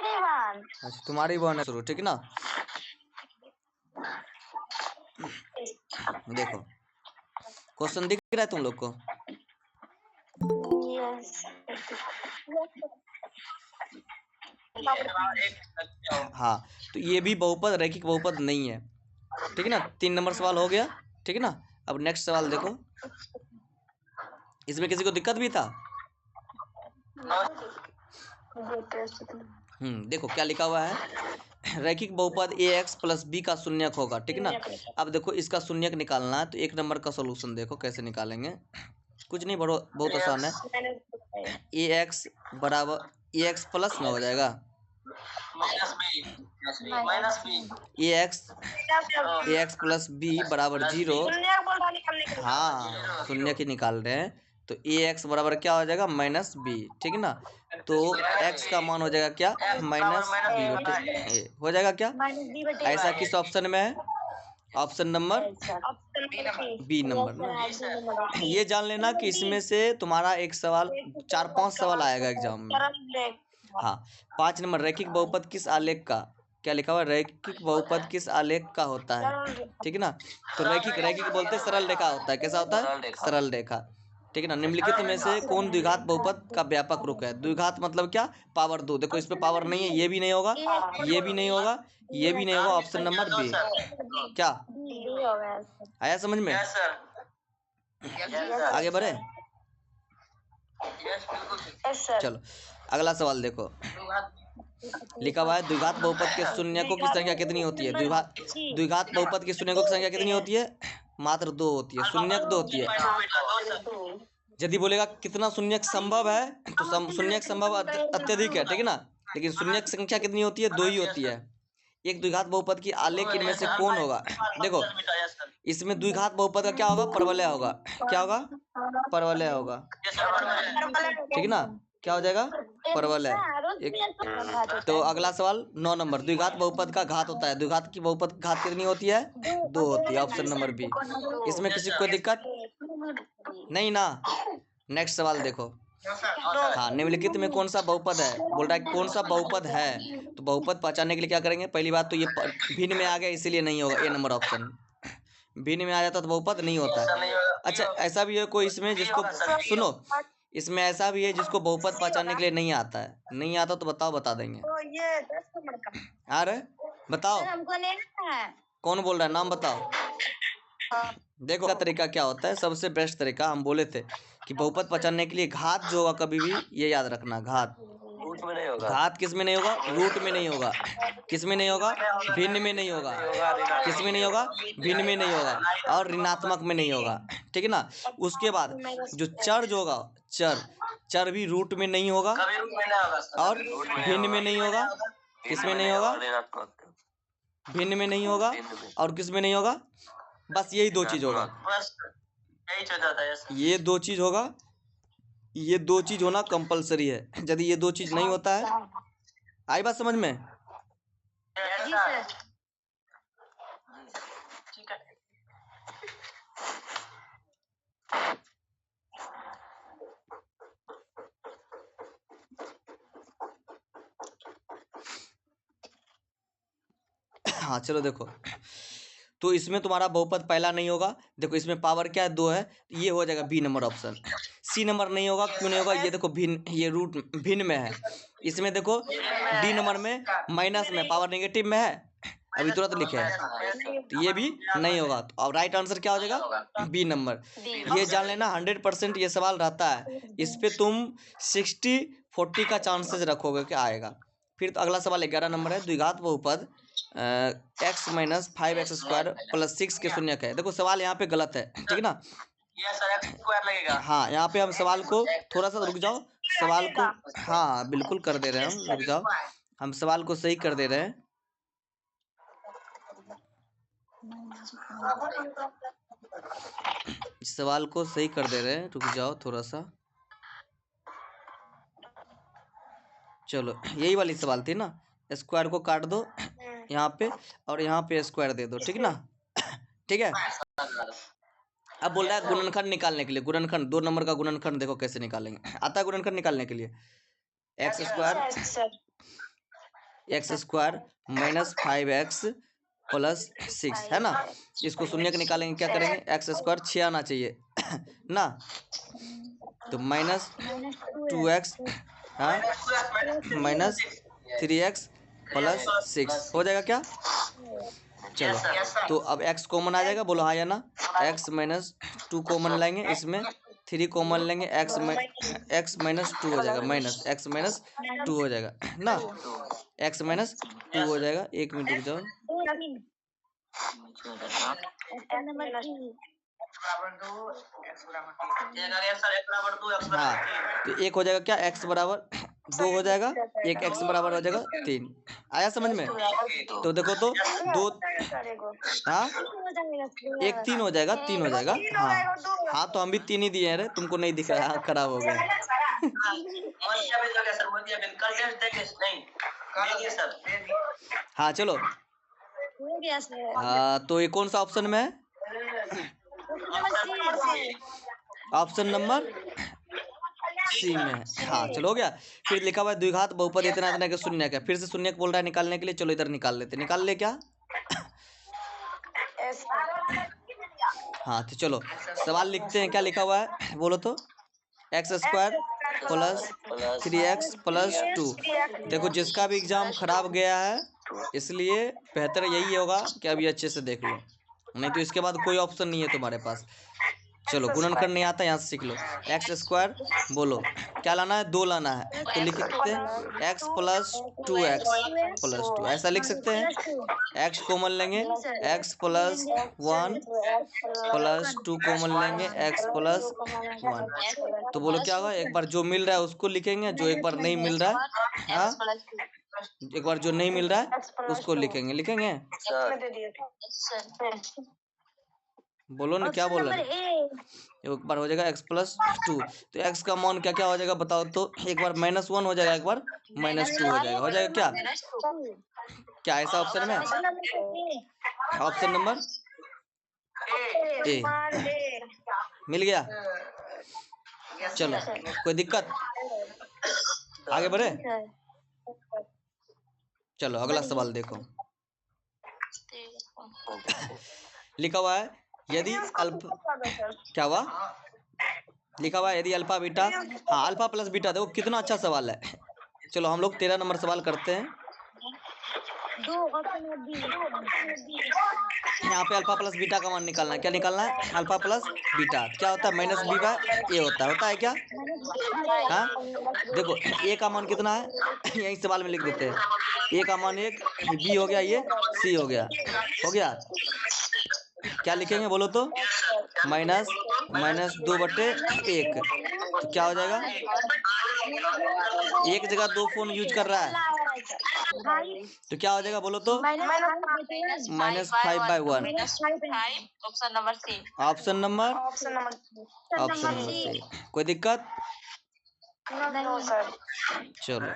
अच्छा तुम्हारी बहन है शुरू, ठीक है ना। देखो क्वेश्चन दिख रहा है तुम लोग को। हाँ तो ये भी बहुपद रैखिक बहुपद नहीं है, ठीक है ना। 3 नंबर सवाल हो गया, ठीक है ना। अब नेक्स्ट सवाल देखो, इसमें किसी को दिक्कत भी था? देखो क्या लिखा हुआ है, रैखिक बहुपद ax प्लस b का शून्यक होगा, ठीक है ना। अब देखो इसका शून्यक निकालना है, तो 1 नंबर का सॉल्यूशन देखो कैसे निकालेंगे। कुछ नहीं, बहुत आसान है। ax बराबर ax प्लस में हो जाएगा ax प्लस b बराबर 0। हाँ शून्य की निकाल रहे हैं, तो ax बराबर क्या हो जाएगा माइनस b, ठीक है ना। तो x का मान हो जाएगा क्या माइनस b हो जाएगा क्या। ऐसा किस ऑप्शन में है, ऑप्शन नंबर बी नंबर ना। ये जान लेना कि इसमें से तुम्हारा एक सवाल 4-5 सवाल आएगा एग्जाम में। हाँ 5 नंबर, रैखिक बहुपद किस आलेख का, क्या लिखा हुआ है, रैखिक बहुपद किस आलेख का होता है, ठीक है ना। तो रैखिक बोलते हैं सरल रेखा होता है, कैसा होता है सरल रेखा, ठीक है ना। निम्नलिखित में से कौन द्विघात बहुपद का व्यापक रूप है। द्विघात मतलब क्या, पावर 2। देखो इस पे पावर नहीं है, ये भी नहीं होगा, ये भी नहीं होगा, ये भी नहीं होगा, ऑप्शन नंबर बी। क्या आया समझ में, आगे बढ़े। चलो अगला सवाल देखो, लिखा हुआ है द्विघात बहुपद के शून्यकों की संख्या कितनी होती है। द्विघात बहुपद के शून्यकों की संख्या कितनी होती है, मात्र 2 होती है, शून्यक 2 होती है। यदि बोलेगा कितना शून्यक संभव है, तो शून्यक संभव अत्यधिक है, ठीक है ना। लेकिन शून्यक संख्या कितनी होती है, 2 ही होती है। एक द्विघात बहुपद की आलेख इनमें से कौन होगा। देखो इसमें द्विघात बहुपद का क्या होगा, परवलय होगा, क्या होगा परवलय होगा, ठीक है ना। क्या हो जाएगा परवलय। तो अगला सवाल 9 नंबर, द्विघात बहुपद का घात होता है। द्विघात की बहुपद की घात कितनी होती है, 2 होती है, ऑप्शन नंबर बी। इसमें किसी को दिक्कत नहीं ना। नेक्स्ट सवाल देखो, हाँ निम्नलिखित में कौन सा बहुपद है, बोल रहा है कौन सा बहुपद है। तो बहुपद पहचानने के लिए क्या करेंगे, पहली बात तो ये भिन्न में आ गया इसीलिए नहीं होगा, ए नंबर ऑप्शन। भिन्न में आ जाता तो बहुपद नहीं होता है। अच्छा ऐसा भी है कोई इसमें जिसको, सुनो इसमें ऐसा भी है जिसको बहुपद पहचानने के लिए नहीं आता है, नहीं आता तो बताओ, बता देंगे। अरे बताओ कौन बोल रहा है, नाम बताओ। देखो का तरीका क्या होता है, सबसे बेस्ट तरीका हम बोले थे कि बहुपद पहचानने के लिए घात जो होगा कभी भी ये याद रखना, घात घात किस में नहीं होगा, रूट में नहीं होगा, किस में नहीं होगा, भिन्न में नहीं होगा, किस में नहीं होगा, भिन्न में नहीं होगा, और ऋणात्मक में नहीं होगा, ठीक है ना। उसके बाद जो चर जो होगा, चर भी रूट में नहीं होगा और भिन्न में नहीं होगा, किस में नहीं होगा, भिन्न में नहीं होगा और किस में नहीं होगा, बस यही 2 चीज होगा, ये 2 चीज होगा, ये 2 चीज होना कंपलसरी है। यदि ये 2 चीज नहीं होता है, आई बात समझ में। हाँ चलो देखो, तो इसमें तुम्हारा बहुपद पहला नहीं होगा। देखो इसमें पावर क्या है, 2 है, ये हो जाएगा B number option. C number नहीं होगा, क्यों नहीं होगा, ये देखो भिन्न, ये रूट भिन्न में है। इसमें देखो डी नंबर में माइनस में, पावर नेगेटिव में है, अभी तुरंत लिखे हैं, तो ये भी नहीं होगा। तो अब राइट आंसर क्या हो जाएगा, बी नंबर। ये जान लेना 100% ये सवाल रहता है, इस पे तुम 60-40 का चांसेस रखोगे कि आएगा। फिर तो अगला सवाल 11 नंबर है, द्विघात बहुपद x minus 5x square plus 6 के शून्यक है। देखो सवाल यहाँ पे गलत है, ठीक है ना। हाँ यहाँ पे हम सवाल को थोड़ा सा रुक जाओ, सवाल को हाँ बिल्कुल कर दे रहे हैं हम, रुक जाओ, हम सवाल को सही कर दे रहे हैं। सवाल को सही कर दे रहे हैं, रुक जाओ थोड़ा सा। चलो यही वाली सवाल थी ना, स्क्वायर को काट दो यहाँ पे और यहाँ पे स्क्वायर दे दो, ठीक है ना। ठीक है, अब बोल रहा है गुणनखंड निकालने के लिए, गुणनखंड 2 नंबर का गुणनखंड देखो कैसे निकालेंगे, आता है गुणनखंड निकालने के लिए। X square x square minus 5x plus 6 है ना। इसको शून्य के निकालेंगे, क्या करेंगे, एक्स स्क्वायर 6 आना चाहिए ना, तो माइनस 2x हाँ माइनस 3x प्लस 6 हो जाएगा क्या। चलो तो अब x कॉमन आ जाएगा, बोलो हाँ या ना। x माइनस 2 कॉमन लेंगे, इसमें 3 कॉमन लेंगे, x माइनस 2 हो जाएगा, माइनस x माइनस 2 हो जाएगा ना, x माइनस 2 हो जाएगा। 1 मिनट रुक जाओ। हाँ तो एक हो जाएगा क्या, x बराबर 2 हो जाएगा, एक x बराबर हो जाएगा 3। आया समझ में। तो देखो तो 2 हाँ एक 3 हो जाएगा, 3 हो जाएगा। हाँ हाँ तो हम भी 3 ही दिए हैं रे, तुमको नहीं दिख रहा है, खराब हो गया। हाँ चलो तो ये कौन सा ऑप्शन में है, ऑप्शन नंबर सी में है। हाँ चलो हो गया। फिर लिखा हुआ है द्विघात बहुपद इतना इतना के शून्य का, फिर से शून्य बोल रहा है निकालने के लिए, चलो इधर निकाल लेते, निकाल ले क्या। हाँ तो चलो सवाल लिखते हैं, क्या लिखा हुआ है बोलो तो, x square plus 3x plus 2। देखो जिसका भी एग्जाम खराब गया है, इसलिए बेहतर यही होगा कि अभी अच्छे से देख लो, नहीं तो इसके बाद कोई ऑप्शन नहीं है तुम्हारे पास। चलो गुणनखंड नहीं आता, यहाँ से सीख लो। एक्स स्क्वायर बोलो क्या लाना है, 2 लाना है, तो लिख सकते हैं एक्स प्लस 2x प्लस 2, ऐसा लिख सकते हैं। एक्स कॉमन लेंगे, एक्स प्लस 1 प्लस 2 कॉमन लेंगे, एक्स प्लस 1। तो बोलो क्या होगा, एक बार जो मिल रहा है उसको लिखेंगे, जो एक बार नहीं मिल रहा है, हाँ एक बार जो नहीं मिल रहा है उसको लिखेंगे, लिखेंगे। बोलो ना क्या बोल रहे हैं। एक बार हो जाएगा x प्लस 2, तो x का मान क्या क्या हो जाएगा बताओ तो, एक बार -1 हो जाएगा, एक बार -2 हो जाएगा, हो जाएगा क्या, क्या ऐसा ऑप्शन में, ऑप्शन नंबर ए मिल गया। चलो कोई दिक्कत, आगे बढ़े। चलो अगला सवाल देखो, लिखा हुआ है यदि क्या हुआ, लिखा हुआ है यदि अल्फा बीटा, हाँ अल्फा प्लस बीटा, देखो कितना अच्छा सवाल है। चलो हम लोग 13 नंबर सवाल करते हैं। यहाँ पे अल्फा प्लस बीटा का मान निकालना है, क्या निकालना है, अल्फा प्लस बीटा क्या होता है, माइनस बी बाय ए होता है क्या। हाँ देखो ए का मान कितना है, यही सवाल में लिख देते हैं, ए का मान 1, बी हो गया, ये सी हो गया, हो गया। क्या लिखेंगे बोलो तो, -2/1, तो क्या हो जाएगा, एक जगह 2 फोन यूज कर रहा है, तो क्या हो जाएगा बोलो तो, -5/1, ऑप्शन नंबर सी। कोई दिक्कत, चलो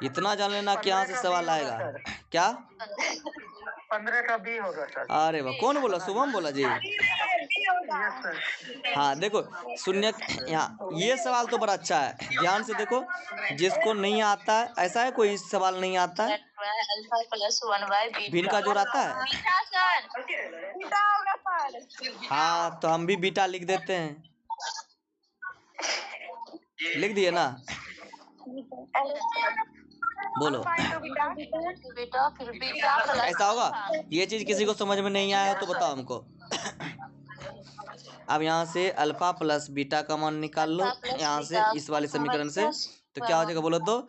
इतना जान लेना कि यहाँ से सवाल आएगा क्या, 15 का बी होगा सर। अरे वाह, कौन बोला, शुभम बोला जी। हाँ देखो शून्य, यहाँ ये सवाल तो बड़ा अच्छा है, ध्यान से देखो, जिसको नहीं आता है, ऐसा है कोई सवाल नहीं आता है, भिन्न का जोड़ आता है, हाँ तो हम भी बीटा लिख देते हैं, लिख दिए ना, बोलो ऐसा होगा। ये चीज किसी को समझ में नहीं आया तो बताओ हमको। अब यहाँ से अल्फा प्लस बीटा का मान निकाल लो, यहाँ से इस वाले समीकरण से, तो क्या हो जाएगा बोलो तो,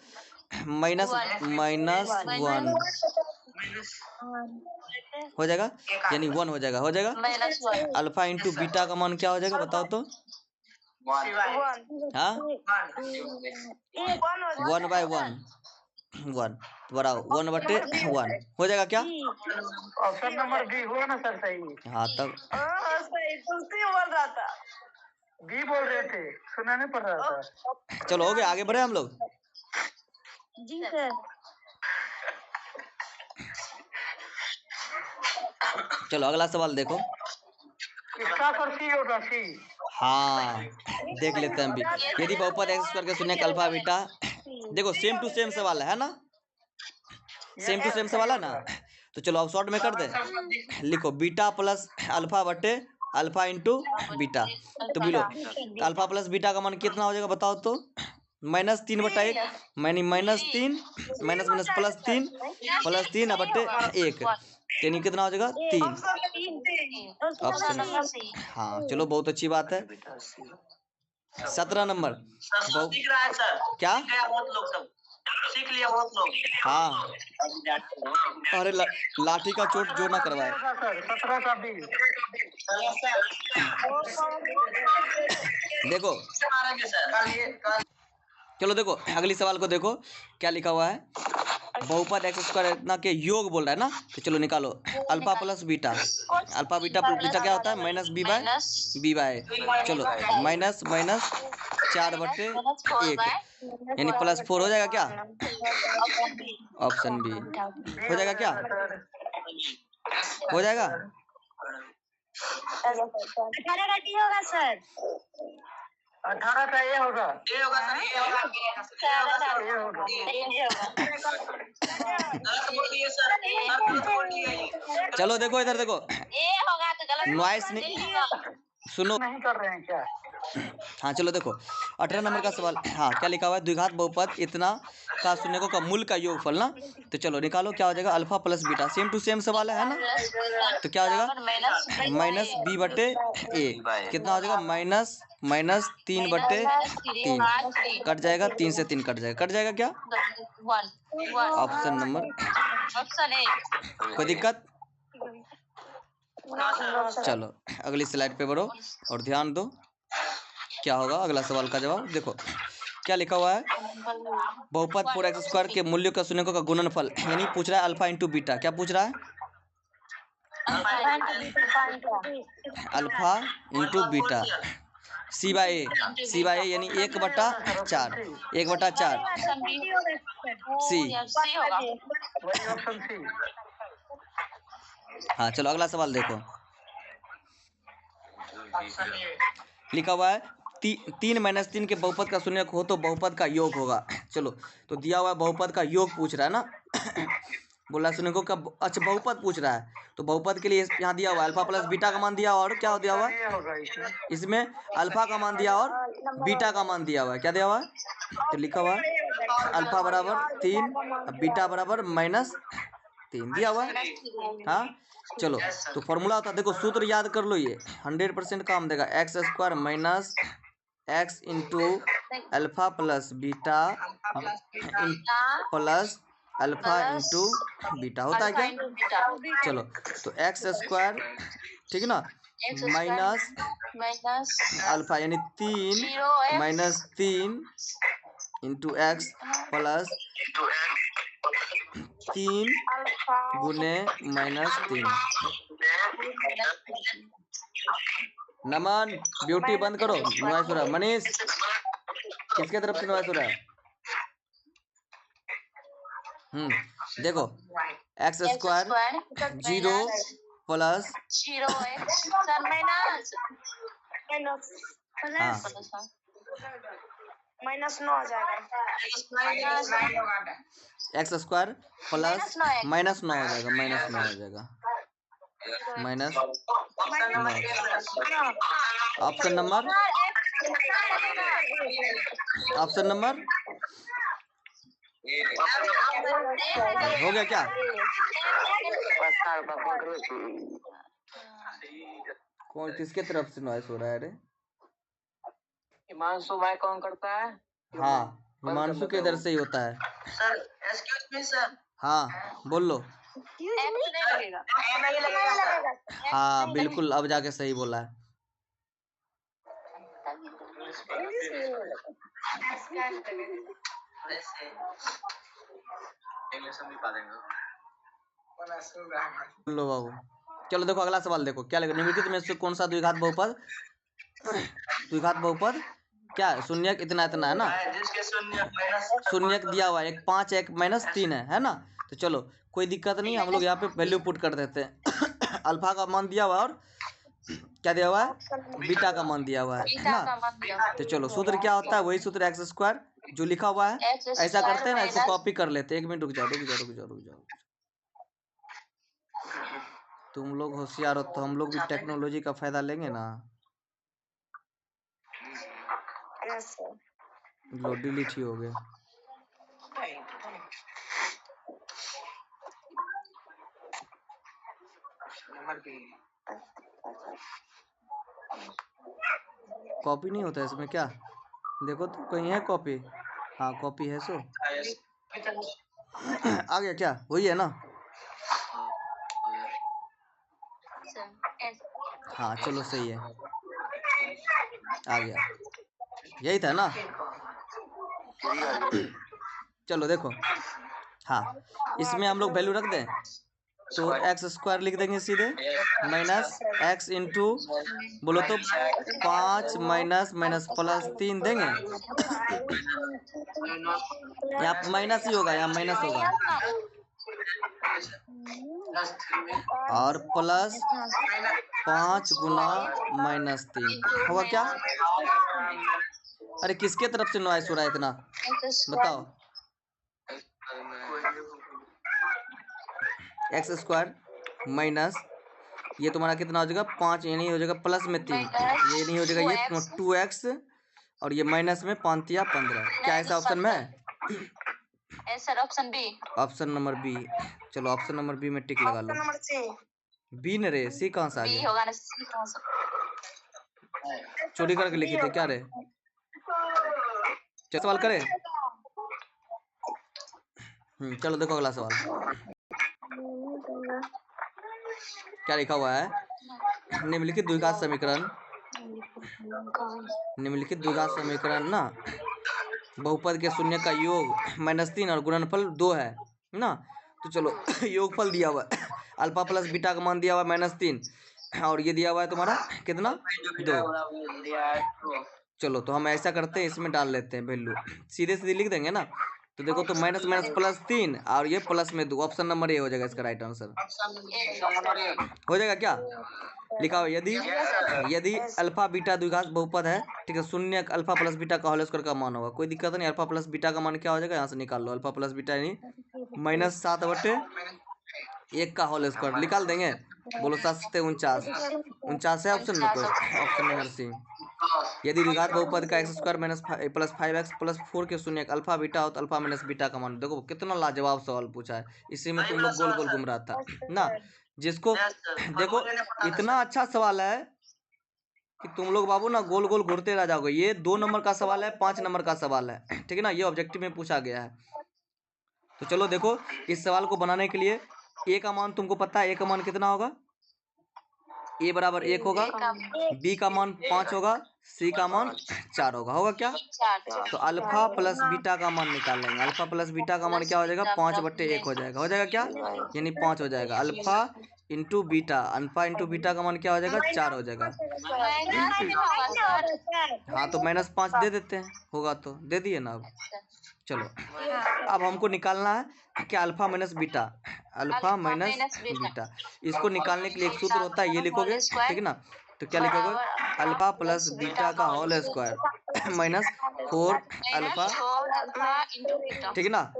-1 हो जाएगा, यानी 1 हो जाएगा, हो जाएगा। अल्फा इंटू बीटा का मान क्या हो जाएगा बताओ तो, हाँ 1/1 बराबर 1/1 हो जाएगा क्या, ऑप्शन नंबर बी हुआ ना सर, सही। हाँ तब बोल रहा था, बी बोल रहे थे, सुना नहीं पड़ रहा था। चलो हो गया, आगे बढ़े हम लोग। जी सर। चलो अगला सवाल देखो, इसका सर सी होगा, सी। हाँ देख लेते हैं भी, यदि बहुपद x स्क्वायर के शून्य का अल्फा बीटा, देखो सेम टू सेम सवाल है ना, सेम टू सेम सवाल है ना। तो चलो अब शॉर्ट में कर दे, लिखो बीटा प्लस अल्फा बटे अल्फा इंटू बीटा। तो बोलो अल्फा प्लस बीटा का मान कितना हो जाएगा बताओ तो। -3/1 -3 माइनस माइनस +3 बटे 1 यानी कितना हो जाएगा 3। ऑप्शन हाँ चलो बहुत अच्छी बात है। 17 नंबर सीख रहा है सर, क्या सीख लिया बहुत लोग। हाँ अरे लाठी का चोट जो ना करवाए। 17 का 20 देखो मारेंगे सर। चलो देखो अगली सवाल को देखो क्या लिखा हुआ है। बहुपद x स्क्वायर इतना के योग बोल रहा है ना। तो चलो निकालो alpha plus beta. Alpha beta beta क्या होता है -b/b/। चलो माइनस माइनस 4/1 यानी +4 हो जाएगा क्या। ऑप्शन बी हो जाएगा क्या, हो जाएगा। 18 का डी होगा सर। 18 का ये होगा ये होगा सर। चलो देखो इधर देखो ए होगा तो गलत नॉइस नहीं सुनो नहीं कर रहे हैं क्या। हाँ चलो देखो 18 नंबर का सवाल। हाँ क्या लिखा हुआ है द्विघात बहुपद इतना का शून्यकों का मूल का योगफल ना। तो चलो निकालो क्या हो जाएगा alpha plus beta same to same सवाल है ना। तो क्या हो जाएगा -b/a कितना हो जाएगा -3/3 कट जाएगा 3 से 3 कट जाएगा क्या। Option number option A. कोई दिक्कत। चलो अगली स्लाइड पे बढ़ो और ध्यान दो क्या होगा अगला सवाल का जवाब। देखो क्या लिखा हुआ है बहुपद 4x² के मूल्यों का शून्यकों का गुणनफल यानी पूछ रहा है अल्फा इंटू बीटा। क्या पूछ रहा है अल्फा इंटू बीटा c/a यानी 1/4 1/4 सी। वही ऑप्शन सी। हाँ चलो अगला सवाल देखो लिखा हुआ है 3 - 3 के बहुपद का शून्यक हो तो बहुपद का योग होगा। चलो तो दिया हुआ है बहुपद का योग पूछ रहा है ना। बोला शून्यकों का अच्छा बहुपद पूछ रहा है तो बहुपद के लिए यहाँ दिया हुआ है अल्फा प्लस बीटा का मान दिया और क्या दिया हुआ है इसमें अल्फा का मान दिया और बीटा का मान दिया हुआ है। क्या दिया हुआ है तो लिखा हुआ है अल्फा बराबर 3 बीटा बराबर -3 दिया हुआ है। हाँ चलो तो फॉर्मूला होता है देखो सूत्र याद कर लो ये 100% काम देगा x² minus x into alpha plus beta plus alpha into beta होता है क्या। चलो तो x² ठीक ना माइनस अल्फा यानी 3 - 3 इंटू x प्लस 3 गुने -3। नमन ब्यूटी बंद करो नॉइस हो रहा है। मनीष किसके तरफ से नॉइस हो रहा है। देखो x² 0 प्लस -9 आ जाएगा। x² प्लस -9 हो जाएगा -9 हो जाएगा -9। ऑप्शन नंबर हो गया क्या। कौन किसके तरफ से नॉइस हो रहा है रे। हिमांशु भाई कौन करता है। हाँ हिमांशु के इधर से ही होता है। Sir excuse me sir. हाँ बोल लो। हाँ बिल्कुल अब जाके सही बोला है। लो बाबू चलो देखो अगला सवाल देखो क्या लगा निम्नलिखित में से कौन सा द्विघात बहुपद क्या है शून्यक इतना इतना है ना। शून्यक दिया हुआ है 1 5 1 -3 है ना। तो चलो कोई दिक्कत नहीं हम लोग यहाँ पे वैल्यू पुट कर देते हैं। अल्फा का मान दिया हुआ और क्या दिया हुआ है बीटा का मान दिया हुआ है ना। तो चलो सूत्र क्या होता है वही सूत्र x² जो लिखा हुआ है एक्स ऐसा करते हैं ना, इसको माइनस कॉपी कर लेते हैं। 1 मिनट रुक जाओ रुक जाओ रुक जाओ रुक जाओ। तुम लोग होशियार हो तो हम लोग भी टेक्नोलॉजी का फायदा लेंगे ना। लो डिलीट ही हो गए। कॉपी नहीं होता है इसमें क्या? देखो तो कहीं है कॉपी? हाँ कॉपी है सो आ गया क्या? वही है ना? हाँ चलो सही है, आ गया, यही था ना। चलो देखो, हाँ इसमें हम लोग वैल्यू रख दें तो एक्स स्क्वायर लिख देंगे सीधे, माइनस एक्स इंटू बोलो तो 5 माइनस माइनस प्लस 3 देंगे। यहाँ माइनस ही होगा, यहाँ माइनस होगा और प्लस 5 गुना माइनस 3 होगा क्या? अरे किसके तरफ से नॉइस हो रहा है इतना बताओ? एक्स स्क्वायर माइनस ये तुम्हारा कितना हो जाएगा 5, ये नहीं हो जाएगा प्लस में 3, ये नहीं हो जाएगा ये 2x और ये माइनस में 5 या 15। क्या ऐसा ऑप्शन में है? Sir option B. Option number B. चलो ऑप्शन नंबर बी में टिक लगा लो। बी न रे, सी कहाँ से आ गया? होगा ना, सी कौन सा? चोरी करके लिखी थे क्या रे? सवाल करें? चलो देखो अगला सवाल क्या लिखा हुआ है। निम्नलिखित द्विघात समीकरण, निम्नलिखित द्विघात समीकरण ना बहुपद के शून्य का योग -3 और गुणनफल 2 है ना। तो चलो योगफल दिया हुआ अल्फा प्लस बीटा का मान दिया हुआ -3 और ये दिया हुआ है तुम्हारा कितना 2। चलो तो हम ऐसा करते हैं, इसमें डाल लेते हैं वैल्यू, सीधे सीधे लिख देंगे ना। तो देखो तो माइनस माइनस प्लस 3 और ये प्लस में 2, ऑप्शन नंबर ए हो जाएगा इसका राइट आंसर। हो जाएगा क्या? लिखा हो यदि अल्फा बीटा द्विघात बहुपद है, ठीक है, शून्य अल्फा प्लस बीटा का होल स्क्वायर का मान होगा। कोई दिक्कत नहीं, अल्फा प्लस बीटा का मान क्या हो जाएगा यहाँ से निकाल लो। अल्फा प्लस बीटा यानी -7/1 का होल स्क्वायर निकाल देंगे। बोलो 7 7 49, 49 है ऑप्शन में कोई? Option number C. यदि द्विघात बहुपद का x² प्लस 5x प्लस 4 के शून्य अल्फा बीटा हो तो अल्फा माइनस बीटा का मान। देखो कितना लाजवाब सवाल पूछा है, इसी में तुम लोग गोल गोल घूम रहा था ना। जिसको देखो इतना अच्छा सवाल है कि तुम लोग बाबू ना गोल गोल घूरते रह जाओगे। ये 2 नंबर का सवाल है, 5 नंबर का सवाल है, ठीक है ना, ये ऑब्जेक्टिव में पूछा गया है। तो चलो देखो इस सवाल को बनाने के लिए ए का मान तुमको पता है, ए का मान कितना होगा? ए बराबर 1 होगा, बी का मान 5 होगा, सी का मान 4 होगा क्या? तो अल्फा प्लस बीटा का मान निकाल लेंगे। अल्फा प्लस बीटा का मान क्या हो जाएगा? 5/1 हो जाएगा। हो जाएगा क्या? यानी 5 हो जाएगा। Alpha into beta, alpha into beta का मान क्या हो जाएगा? 4 हो जाएगा। हाँ तो -5 दे देते हैं, होगा तो दे दिए ना। अब चलो अब हमको निकालना है क्या? Alpha minus beta, alpha minus beta. इसको निकालने के लिए एक सूत्र होता है, ये लिखोगे ठीक है ना। तो क्या लिखोगे? अल्फा प्लस बीटा का होल स्क्वायर माइनस 4 अल्फा, ठीक है ना।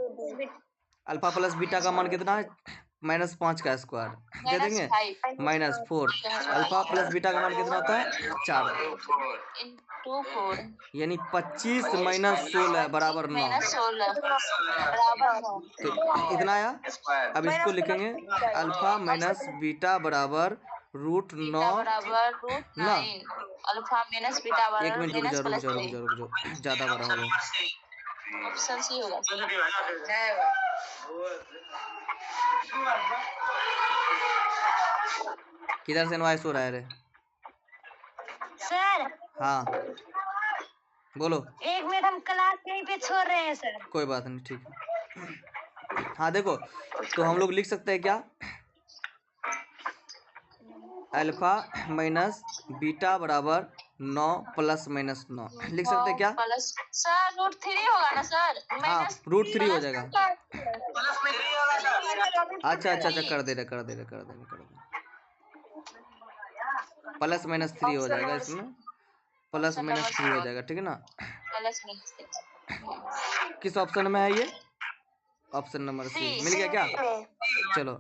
अल्फा प्लस बीटा का मान कितना है? -5 का स्क्वायर दे देंगे -4। अल्फा प्लस बीटा का मान कितना होता है? 4, यानी 25 - 16 बराबर 9। तो इतना आया। अब इसको लिखेंगे अल्फा माइनस बीटा बराबर √9 ना। अल्फा माइनस बीटा 1 मिनट रुक जाओ ज्यादा बड़ा हो गया। ऑप्शन सी होगा। किधर से नॉइस हो रहा है रे? सर हाँ बोलो। 1 मिनट हम क्लास यहीं पे छोड़ रहे हैं सर। कोई बात नहीं, ठीक है। हाँ देखो तो हम लोग लिख सकते हैं क्या? अल्फा माइनस बीटा बराबर 9 + -9 लिख सकते हैं क्या? प्लस सर √3 होगा ना सर? हाँ √3 हो जाएगा। अच्छा कर दे रहे +- 3 हो जाएगा, इसमें +- 3 हो जाएगा, ठीक है ना। किस ऑप्शन में है ये? ऑप्शन नंबर सी। मिल गया क्या? चलो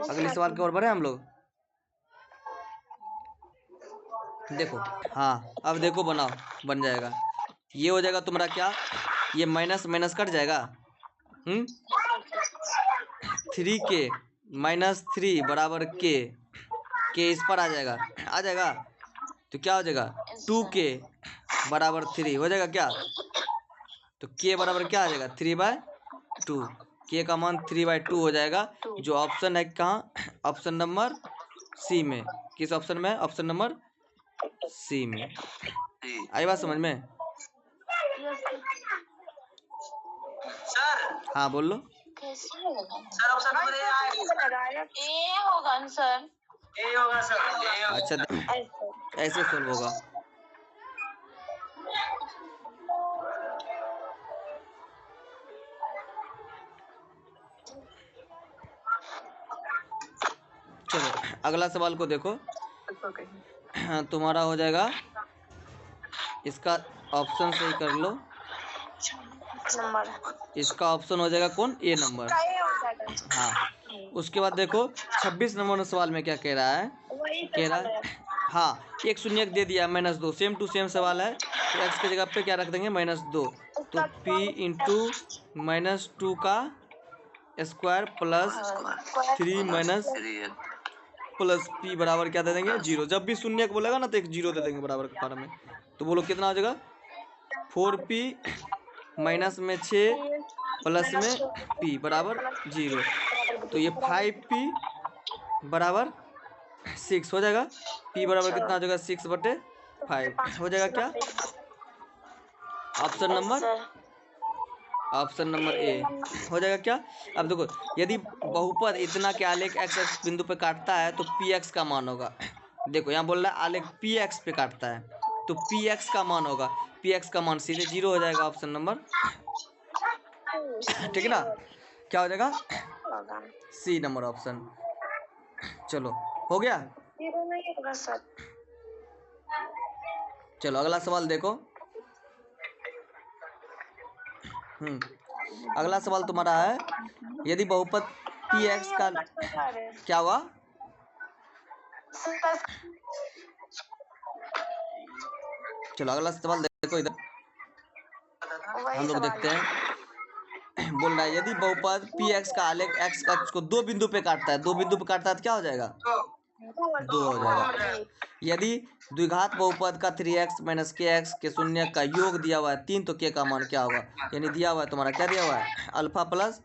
अगले सवाल की ओर बढ़े हम लोग। देखो, हाँ अब देखो बनाओ, बन जाएगा। ये हो जाएगा तुम्हारा क्या, ये माइनस माइनस कट जाएगा। 3k -3 बराबर के इस पर आ जाएगा। तो क्या हो जाएगा, 2k बराबर 3 हो जाएगा क्या? तो k बराबर क्या आ जाएगा, 3/2। k का मान 3/2 हो जाएगा, जो ऑप्शन है कहाँ, ऑप्शन नंबर सी में। किस ऑप्शन में? ऑप्शन नंबर सी में। आई बात समझ में? सर हाँ बोल लो। कैसे होगा? सर ऑप्शन नंबर ए आएगा। ए होगा ना सर? ए होगा सर, ए होगा। अच्छा ऐसे सोल्व होगा। चलो अगला सवाल को देखो। तुम्हारा हो जाएगा, इसका ऑप्शन सही कर लो। इसका ऑप्शन हो जाएगा कौन, ए नंबर। हाँ उसके बाद देखो 26 नंबर सवाल में क्या कह रहा है, कह रहा है हाँ एक शून्यक दे दिया -2, सेम टू सेम सवाल है। तो एक्स की जगह पे क्या रख देंगे, -2। तो p इंटू -2 का square plus 3 minus plus p बराबर क्या दे देंगे, 0। जब भी शून्यक बोलेगा ना तो एक 0 दे देंगे बराबर के फॉर्म में। तो बोलो कितना हो जाएगा, 4p माइनस में 6 प्लस में p बराबर 0। तो ये 5p बराबर 6 हो जाएगा। p बराबर कितना हो जाएगा, 6/5 हो जाएगा क्या, ऑप्शन नंबर ए हो जाएगा क्या। अब देखो यदि बहुपद इतना के आलेख x बिंदु पे काटता है तो px का मान होगा। देखो यहाँ बोल रहा है आलेख px पे काटता है तो px का मान होगा, px का मान सीधे 0 हो जाएगा, ऑप्शन नंबर ठीक है ना। क्या हो जाएगा, सी नंबर ऑप्शन। चलो हो गया। चलो अगला सवाल देखो। अगला सवाल तुम्हारा है, यदि बहुपद px का क्या हुआ, चलो अगला सवाल देखो इधर हम लोग देखते हैं। बोल रहा है यदि बहुपद px का आलेख x अक्ष को 2 बिंदु पे काटता है, 2 बिंदु पे काटता है तो क्या हो जाएगा, 2 हो जाएगा। यदि द्विघात बहुपद का 3x - kx के शून्य का योग दिया हुआ है 3, तो k का मान क्या होगा, यानी दिया हुआ है तुम्हारा क्या दिया हुआ है, अल्फा प्लस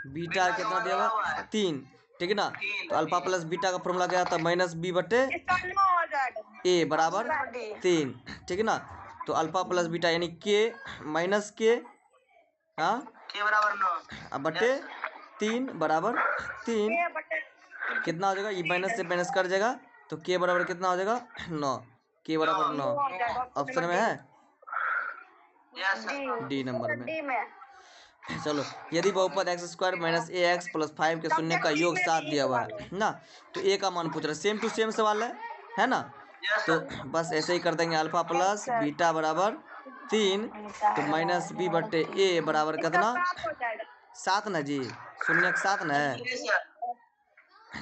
बीटा कितना दिया हुआ है, 3, ठीक है ना। तो अल्फा प्लस बीटा का फॉर्मूला क्या था, -b/a बराबर 3, ठीक है ना। तो अल्फा प्लस बीटा यानी k माइनस k, हाँ के बराबर 9 बटे 3 बराबर 3 कितना हो जाएगा, ये माइनस से माइनस कर जाएगा तो k बराबर कितना हो जाएगा, 9। k बराबर 9 ऑप्शन में है, डी नंबर में। चलो यदि बहुपद x² - ax + 5 के शून्य का योग 7 दिया हुआ है ना, तो a का मान पूछ रहा है, सेम टू सेम सवाल है ना। तो बस ऐसे ही कर देंगे, अल्फा प्लस बीटा बराबर 3 तो -b/a बराबर कितना, 7 ना जी, शून्य 7 ना है,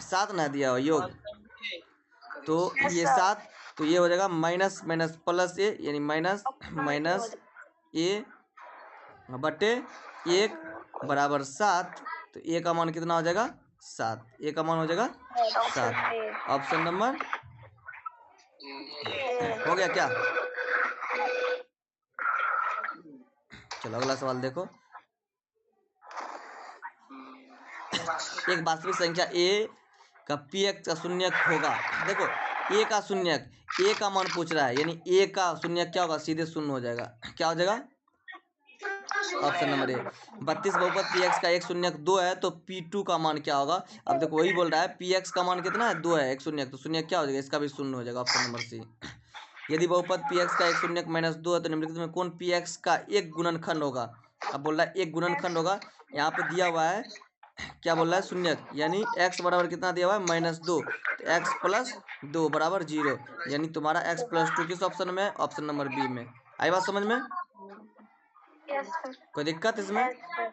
7 ना दिया हो योग, तो ये 7, तो ये हो जाएगा माइनस माइनस प्लस ए यानी माइनस a बटे 1 बराबर 7। तो a का मान कितना हो जाएगा, 7, a का मान हो जाएगा 7, ऑप्शन नंबर हो गया क्या। चलो अगला सवाल देखो। एक वास्तविक संख्या a का px का शून्यक होगा। देखो a का शून्यक, a का मान पूछ रहा है, यानी a का शून्यक क्या होगा, सीधे शून्य हो जाएगा। क्या हो जाएगा, ऑप्शन नंबर ए। 32 बहुपद px का एक शून्यक 2 है तो p2 का मान क्या होगा। अब देखो वही बोल रहा है px का मान कितना है, 2 है, एक शून्यक, तो शून्यक क्या हो जाएगा, इसका भी शून्य हो जाएगा, ऑप्शन नंबर सी। यदि बहुपद px का एक शून्यक -2 है तो निम्नलिखित में कौन px का एक गुणनखंड होगा। अब बोल रहा है एक गुणनखंड होगा, यहाँ पे दिया हुआ है क्या बोल रहा है, शून्यक, यानी x बराबर कितना दिया हुआ है, -2, तो x + 2 बराबर 0, यानी तुम्हारा x + 2 किस ऑप्शन में, ऑप्शन नंबर बी में। आई बात समझ में। Yes sir. कोई दिक्कत इसमें? Yes sir.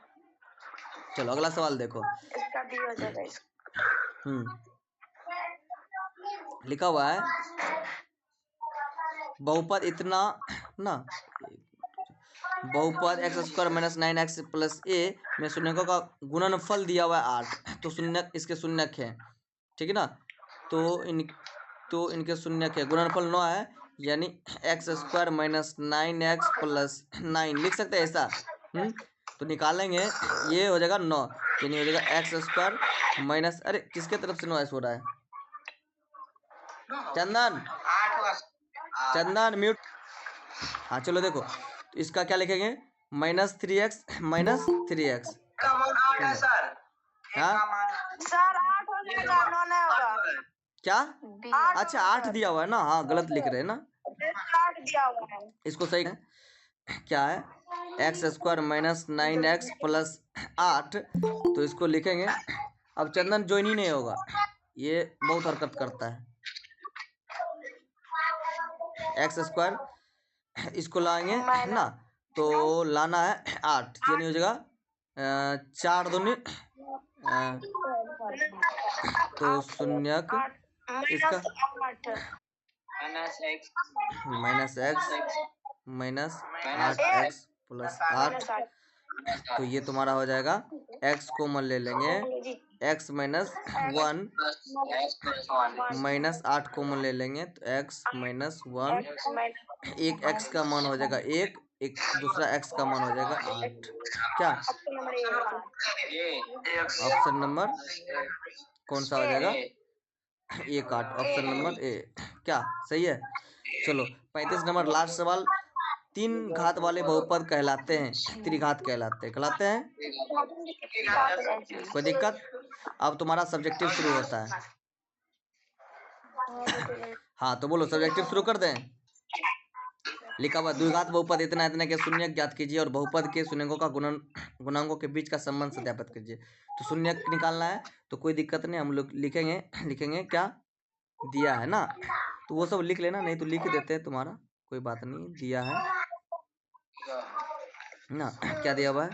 चलो अगला सवाल देखो। इसका भी हो जाएगा इसका। लिखा हुआ है बहुपद इतना ना, बहुपद x square minus 9x plus A में शून्यकों का गुणनफल दिया हुआ है 8, तो शून्य इसके शून्यक है, ठीक है ना। तो इनके शून्यक है, गुणनफल 9 है, यानी x square minus 9x plus 9 लिख सकते हैं ऐसा। तो निकालेंगे, ये हो जाएगा 9, यानी हो जाएगा एक्स स्क्वायर माइनस, अरे किसके तरफ से 9 ऐसा हो रहा है? चंदन म्यूट। हाँ चलो देखो, तो इसका क्या लिखेंगे, -3x माइनस 3x। हाँ सर 8 हो जाएगा, 9 नहीं होगा। क्या? 8 अच्छा 8 दिया हुआ है ना, हाँ गलत लिख रहे हैं ना, 8 दिया हुआ है। इसको सही है। क्या है, x square minus 9x plus 8, तो इसको लिखेंगे। अब चंदन ज्वाइन ही नहीं होगा, ये बहुत हरकत करता है। एक्स स्क्वायर इसको लाएंगे ना, तो लाना है 8, यानी हो जाएगा 4 दूनी, तो शून्यक इसका minus x minus 8x plus 8, तो ये तुम्हारा हो जाएगा, x कॉमन ले लेंगे, x माइनस 1 माइनस 8 कॉमन ले लेंगे, तो x माइनस 1, एक x का मान हो जाएगा 1, एक दूसरा x का मान हो जाएगा 8। क्या ऑप्शन नंबर कौन सा हो जाएगा? 1 8, ऑप्शन नंबर ए। क्या सही है? चलो 35 नंबर लास्ट सवाल। 3 घात वाले बहुपद कहलाते हैं, त्रिघात कहलाते हैं। कोई दिक्कत? अब तुम्हारा सब्जेक्टिव शुरू होता है। हाँ तो बोलो, सब्जेक्टिव शुरू कर दें। लिखा हुआ द्विघात बहुपद इतना इतना के शून्यक ज्ञात कीजिए और बहुपद के शून्यकों का गुणांकों के बीच का संबंध सत्यापित कीजिए। तो शून्यक निकालना है, तो कोई दिक्कत नहीं, हम लोग लिखेंगे क्या दिया है ना, तो वो सब लिख लेना, नहीं तो लिख देते हैं, तुम्हारा कोई बात नहीं, दिया है ना। क्या दिया हुआ है,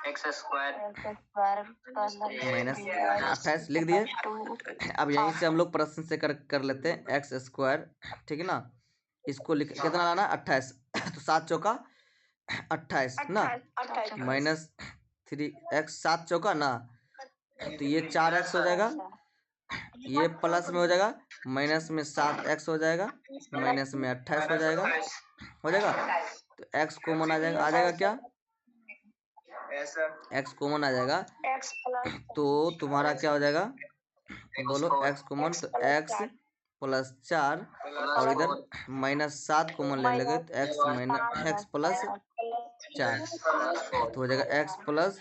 एक्स स्क्वायर माइनस 28 लिख दिए। अब यहीं से हम लोग प्रश्न से कर लेते हैं, एक्स स्क्वायर, ठीक है ना, इसको लिख कितना लाना है 28, तो 7 चौका 28 ना, माइनस 3x 7 चौका ना, तो ये 4x हो जाएगा, ये प्लस में हो जाएगा, माइनस में 7x हो जाएगा, माइनस में 28 हो जाएगा, तो x कॉमन आ जाएगा क्या, x कॉमन आ जाएगा, तो तुम्हारा क्या हो जाएगा, बोलो x कॉमन, तो x प्लस 4 और इधर माइनस 7 कॉमन ले लेंगे, तो x प्लस 4, तो हो जाएगा x प्लस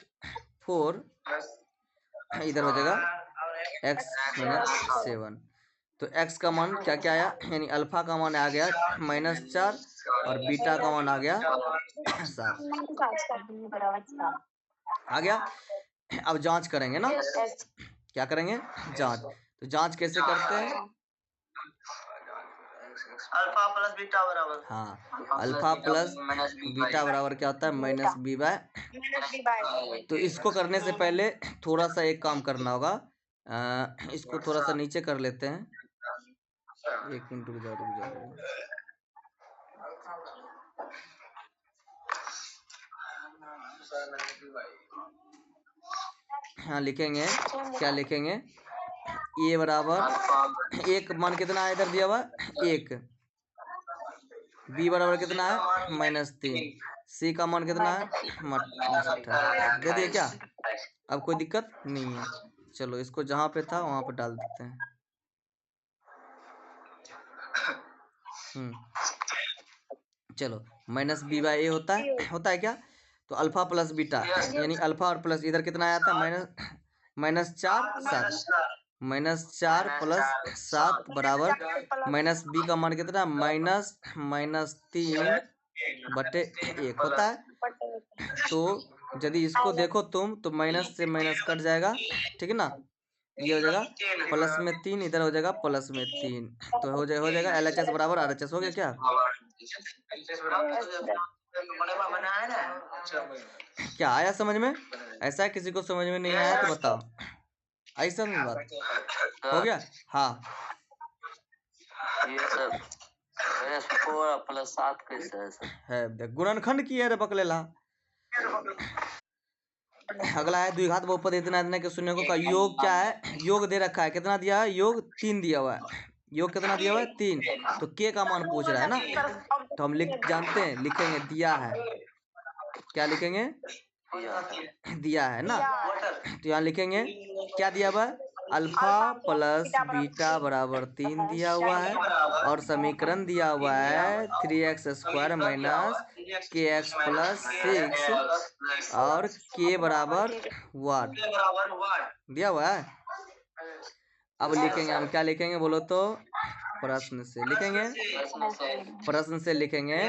4, इधर हो जाएगा x माइनस 7। तो x का मान क्या क्या आया, यानी अल्फा का मान आ गया -4 और बीटा का मान आ गया 7, आ गया। अब जांच करेंगे ना, क्या करेंगे, जांच। तो जांच कैसे करते हैं, अल्फा प्लस बीटा बराबर, हाँ अल्फा प्लस बीटा बराबर क्या होता है, -b/। तो इसको करने से पहले थोड़ा सा एक काम करना होगा, इसको थोड़ा सा नीचे कर लेते हैं, 1 मिनट रुक जाओ। हाँ लिखेंगे, क्या लिखेंगे, ए बराबर, एक मान कितना है इधर दिया हुआ 1, बी बराबर कितना है -3, सी का मान कितना है -28, दे दिए क्या? अब कोई दिक्कत नहीं है, चलो इसको जहाँ पे था वहां पे डाल देते हैं। चलो -b/a होता है क्या, तो अल्फा प्लस बीटा, यानी अल्फा और प्लस इधर कितना आया था, -4 प्लस 7 बराबर -b का मान कितना, -3/1 होता है। तो यदि इसको देखो तुम, तो माइनस से माइनस कट जाएगा, ठीक है ना, ये हो जाएगा प्लस में 3, इधर हो जाएगा प्लस में 3, तो हो जाएगा LHS बराबर RHS, हो गया क्या? बना है ना। क्या आया समझ में? ऐसा है किसी को समझ में नहीं आया तो बताओ। आई समझ में बात? हो गया? हाँ। ये सब S4 प्लस 7 कैसे है सर? है देख, गुणनखंड की है रे बकलेला। अगला है द्विघात बहुपद इतना इतना के शून्य का योग क्या है? योग दे रखा है, कितना दिया है? योग 3 दिया हुआ है। योग कितना दिया हुआ है? 3। तो के का मान पूछ रहा है ना, तो हम जानते हैं, लिखेंगे दिया है। क्या लिखेंगे? दिया है ना, तो यहाँ लिखेंगे क्या दिया हुआ है? अल्फा प्लस बीटा बराबर 3 दिया हुआ है, और समीकरण दिया हुआ है 3x² माइनस kx प्लस 6 और k बराबर वाट दिया हुआ है। अब लिखेंगे हम, क्या लिखेंगे बोलो तो? प्रश्न से लिखेंगे, प्रश्न से लिखेंगे।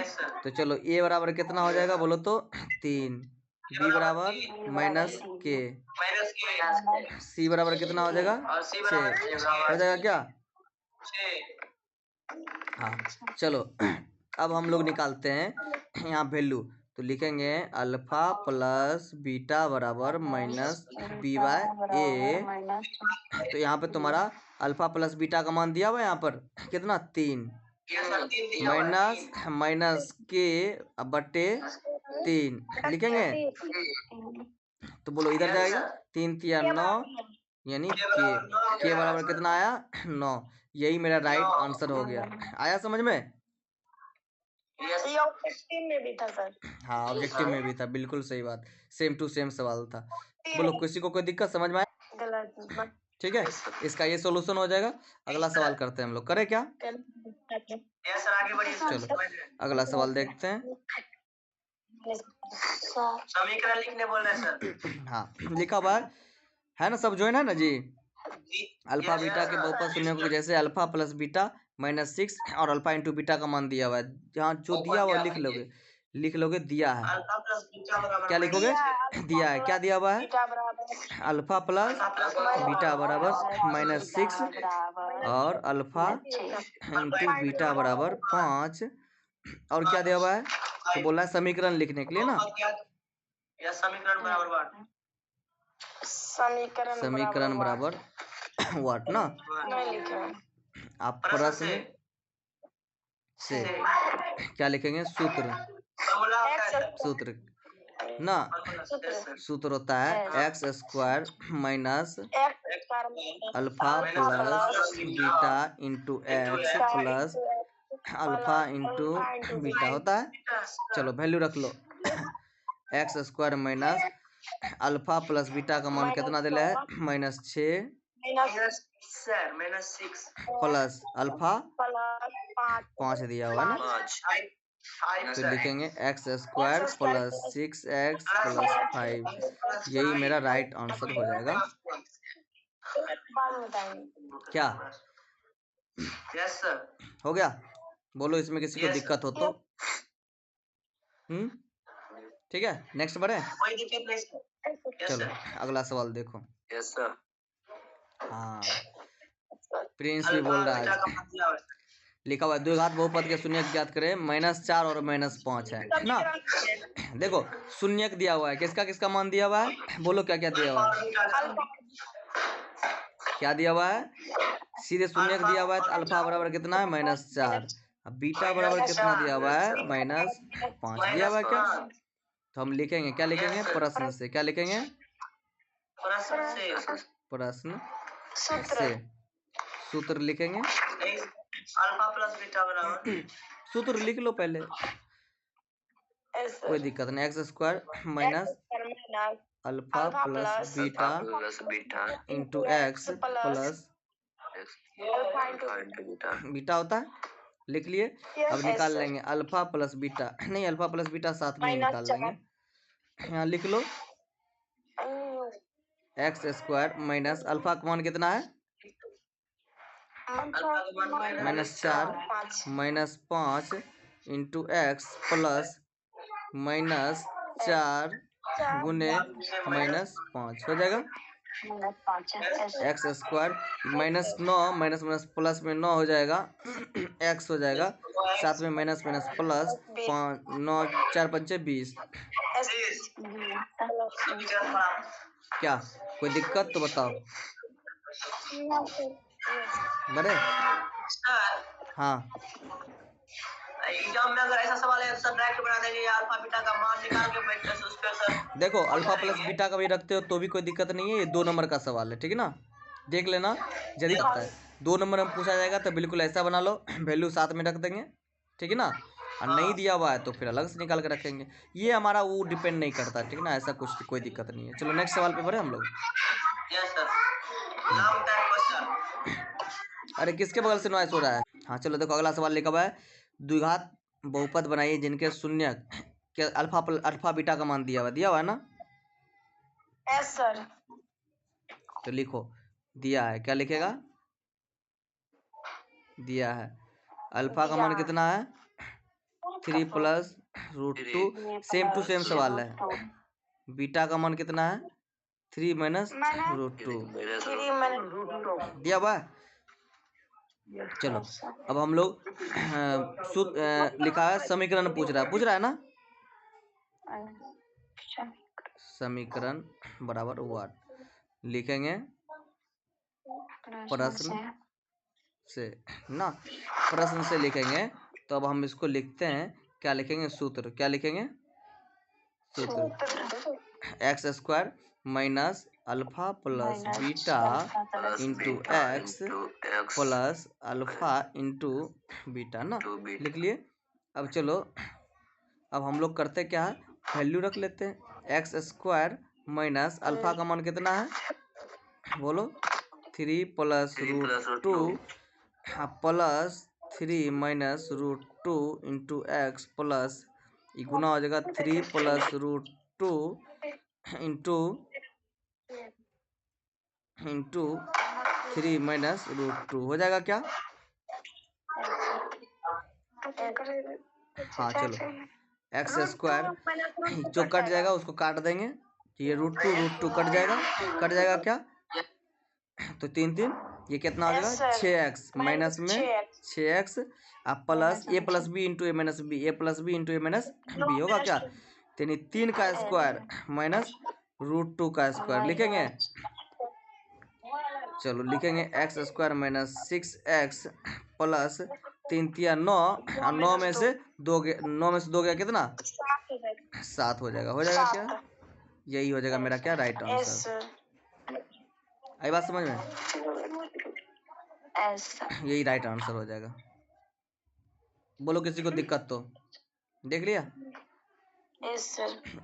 तो चलो a बराबर कितना हो जाएगा बोलो तो? 3, b बराबर माइनस k, c बराबर कितना हो जाएगा? 6 हो जाएगा क्या? हाँ चलो अब हम लोग निकालते हैं यहाँ वैल्यू। तो लिखेंगे अल्फा प्लस बीटा बराबर माइनस बी बाय ए। तो यहाँ पे तुम्हारा अल्फा प्लस बीटा का मान दिया हुआ है यहाँ पर कितना? 3 माइनस के बटे 3 लिखेंगे। तो बोलो इधर जाएगा 3 3 9 यानी के बराबर कितना आया? 9। यही मेरा राइट आंसर हो गया। आया समझ में? में भी था सर। हाँ ऑब्जेक्टिव में भी था, बिल्कुल सही बात, सेम टू सेम सवाल था। बोलो किसी को कोई दिक्कत समझ में आया? गलत। ठीक है, इसका ये सॉल्यूशन हो जाएगा। अगला सवाल करते हैं हम लोग, करें क्या? चलो अगला सवाल देखते हैं। समीकरण लिखने बोल रहे हैं सर। हाँ लिखा हुआ है ना, सब जो है ना जी। अल्फा बीटा के बहुपद शून्य को जैसे अल्फा प्लस बीटा माइनस 6 और अल्फा इंटू बीटा का मान दिया हुआ है। जहाँ जो दिया हुआ लिख लोगे दिया है। क्या लिखोगे? दिया है। क्या दिया हुआ है? अल्फा प्लस बीटा बराबर माइनस 6 और अल्फा इंटू बीटा बराबर 5। और क्या दिया हुआ है? तो बोला है समीकरण लिखने के लिए ना। समीकरण बराबर समीकरण बराबर वाट ना। आप प्रश्न से क्या लिखेंगे? सूत्र ना। सूत्र होता है x² minus alpha plus beta into x plus alpha into beta होता है। चलो वैल्यू रख लो। x² minus alpha plus beta का मान कितना दिला है? -6 प्लस अल्फा 5 दिया हुआ है ना। तो लिखेंगे x² प्लस 6x प्लस 5। यही मेरा राइट आंसर हो जाएगा। क्या यस सर हो गया? बोलो इसमें किसी को दिक्कत हो तो। ठीक है, नेक्स्ट बढ़े। कोई दिक्कत नहीं सर। चलो अगला सवाल देखो। Yes sir. हाँ प्रिंस भी बोल रहा है। लिखा हुआ है द्विघात बहुपद के शून्यक ज्ञात करें। -4 और -5 है ना। देखो शून्यक दिया हुआ है, किसका किसका मान दिया हुआ है? बोलो क्या क्या दिया हुआ है? क्या दिया हुआ है? सीधे शून्यक दिया हुआ है। तो अल्फा बराबर कितना है? -4। अब बीटा बराबर कितना दिया हुआ है? -5 दिया हुआ है क्या? तो हम लिखेंगे, क्या लिखेंगे? प्रश्न से। क्या लिखेंगे? प्रश्न से सूत्र लिखेंगे। अल्फा प्लस बीटा बराबर सूत्र लिख लो पहले, कोई दिक्कत नहीं। x² minus alpha plus beta into x plus beta होता है। लिख लिए। अब निकाल लेंगे अल्फा प्लस बीटा, नहीं अल्फा प्लस बीटा साथ में निकाल लेंगे। यहाँ लिख लो x² माइनस अल्फा का मान कितना है? -4 -5 इंटू एक्स प्लस -4 गुने -5 हो जाएगा। x² -9 माइनस प्लस में 9 हो जाएगा एक्स हो जाएगा, साथ में माइनस माइनस प्लस, 5 9 4 पंचे 20। समीकरण बराबर क्या कोई दिक्कत तो बताओ बड़े। सर। हाँ एग्जाम में अगर ऐसा सवाल है सर डायरेक्ट बना देंगे या अल्फा बीटा का मान निकाल के बैठ उस पे सर देखो अल्फा प्लस बीटा का भी रखते हो तो भी कोई दिक्कत नहीं है, ये 2 नंबर का सवाल है, ठीक है ना, देख लेना यदि आता है 2 नंबर में पूछा जाएगा तो बिल्कुल ऐसा बना लो, वैल्यू साथ में रख देंगे, ठीक है ना, और नहीं दिया हुआ है तो फिर अलग से निकाल के रखेंगे, ये हमारा वो डिपेंड नहीं करता, ठीक है ना, ऐसा कुछ कोई दिक्कत नहीं है। चलो नेक्स्ट सवाल पे बढ़े हम लोग। Yes sir. नाम टाइप क्वेश्चन। अरे किसके बगल से नॉइस हो रहा है। हाँ चलो देखो अगला सवाल लिखा हुआ है, द्विघात बहुपद बनाइए जिनके शून्य के अल्फा बीटा का मान दिया हुआ है ना। Yes sir. तो लिखो दिया है, क्या लिखेगा, दिया है अल्फा का मान कितना है 3 plus root 2, same to same सवाल है, बीटा का मान कितना है 3 माइनस रूट 2 दिया हुआ है। चलो अब हम लोग लिखा है समीकरण पूछ रहा है ना, समीकरण बराबर वाट लिखेंगे प्रश्न से ना, प्रश्न से लिखेंगे तो अब हम इसको लिखते हैं, क्या लिखेंगे सूत्र, क्या लिखेंगे सूत्र x square minus alpha plus beta into x plus alpha into beta ना, लिख लिए। अब चलो अब हम लोग करते क्या है, वैल्यू रख लेते हैं, एक्स स्क्वायर माइनस अल्फा का मान कितना है बोलो 3 plus root 2 plus 3 minus root 2 into x plus गुना हो जाएगा 3 plus root 2 into 3 minus root 2 हो जाएगा क्या। हाँ चलो एक्स स्क्वायर जो कट जाएगा उसको काट देंगे, ये रूट टू कट जाएगा क्या, तो 3 3 ये कितना हो जाएगा 6x माइनस में 6x प्लस ए प्लस बी इंटू ए माइनस बी, ए प्लस बी इंटू ए माइनस बी होगा क्या, यानी 3 का स्क्वायर माइनस रूट 2 का स्क्वायर लिखेंगे। चलो लिखेंगे x square minus 6x plus 3 3 9 और 9 में से 2 गया कितना 7 हो जाएगा क्या, यही हो जाएगा मेरा क्या राइट आंसर। आई बात समझ में, यही राइट आंसर हो जाएगा। बोलो किसी को दिक्कत तो, देख लिया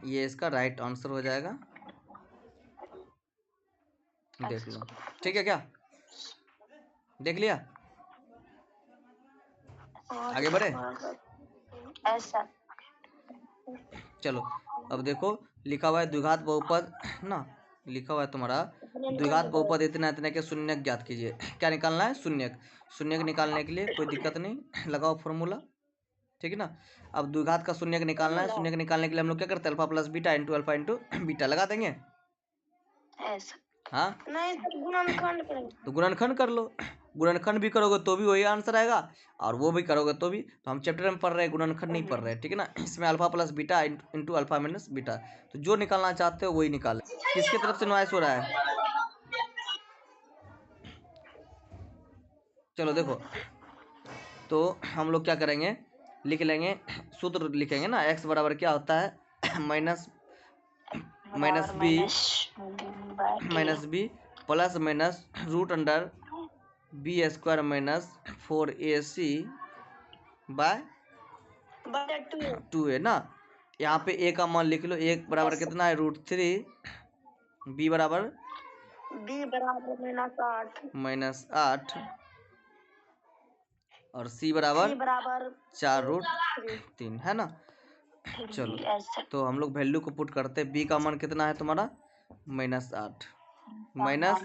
ये इसका राइट आंसर हो जाएगा, देख लो ठीक है क्या, देख लिया, आगे बढ़े। चलो अब देखो लिखा हुआ है द्विघात बहुपद ना, लिखा हुआ है तुम्हारा द्विघात बहुपद इतना इतने के शून्यक ज्ञात कीजिए, क्या निकालना है शून्यक निकालने के लिए कोई दिक्कत नहीं, लगाओ फॉर्मूला, ठीक है ना। अब द्विघात का शून्यक निकालना है, शून्यक निकालने के लिए हम लोग क्या करते हैं alpha plus beta into alpha into beta लगा देंगे। हाँ नहीं सर गुणनखंड करेंगे, तो गुणनखंड कर लो, गुणनखंड भी करोगे तो भी वही आंसर आएगा और वो भी करोगे तो भी, तो हम चैप्टर में पढ़ रहे हैं गुणनखंड नहीं पढ़ रहे हैं, ठीक है ना। इसमें alpha plus beta into alpha minus beta, तो जो निकालना चाहते हो वही निकाले। किसकी तरफ से नॉइस हो रहा है, चलो देखो तो हम लोग क्या करेंगे लिख लेंगे, सूत्र लिखेंगे ना, एक्स बराबर क्या होता है minus B plus minus root under B square minus 4ac by 2 है ना। यहाँ पे a का मान लिख लो, a बराबर कितना है √3, b बराबर -8 और c बराबर 4√3 है ना। चलो तो हम लोग वैल्यू को पुट करते हैं, b का मान कितना है तुम्हारा -8 माइनस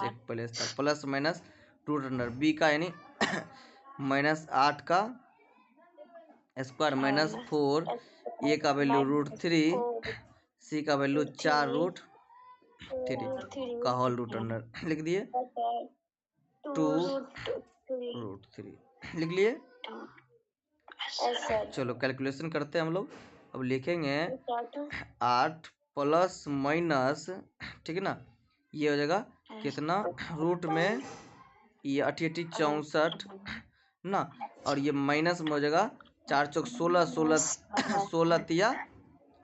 एक प्लस था plus minus root under B का यानी -8 का स्क्वायर माइनस 4, ए का वैल्यू √3, सी का वैल्यू 4√3 का होल रूट अंडर लिख दिए 2 √3 लिख लिए। Yes sir. चलो कैलकुलेशन करते हैं हम लोग। अब लिखेंगे 8 प्लस माइनस, ठीक है ना, ये हो जाएगा कितना, रूट में ये 88 64 ना, और ये माइनस में हो जाएगा 4 चौक 16 16 16 तिया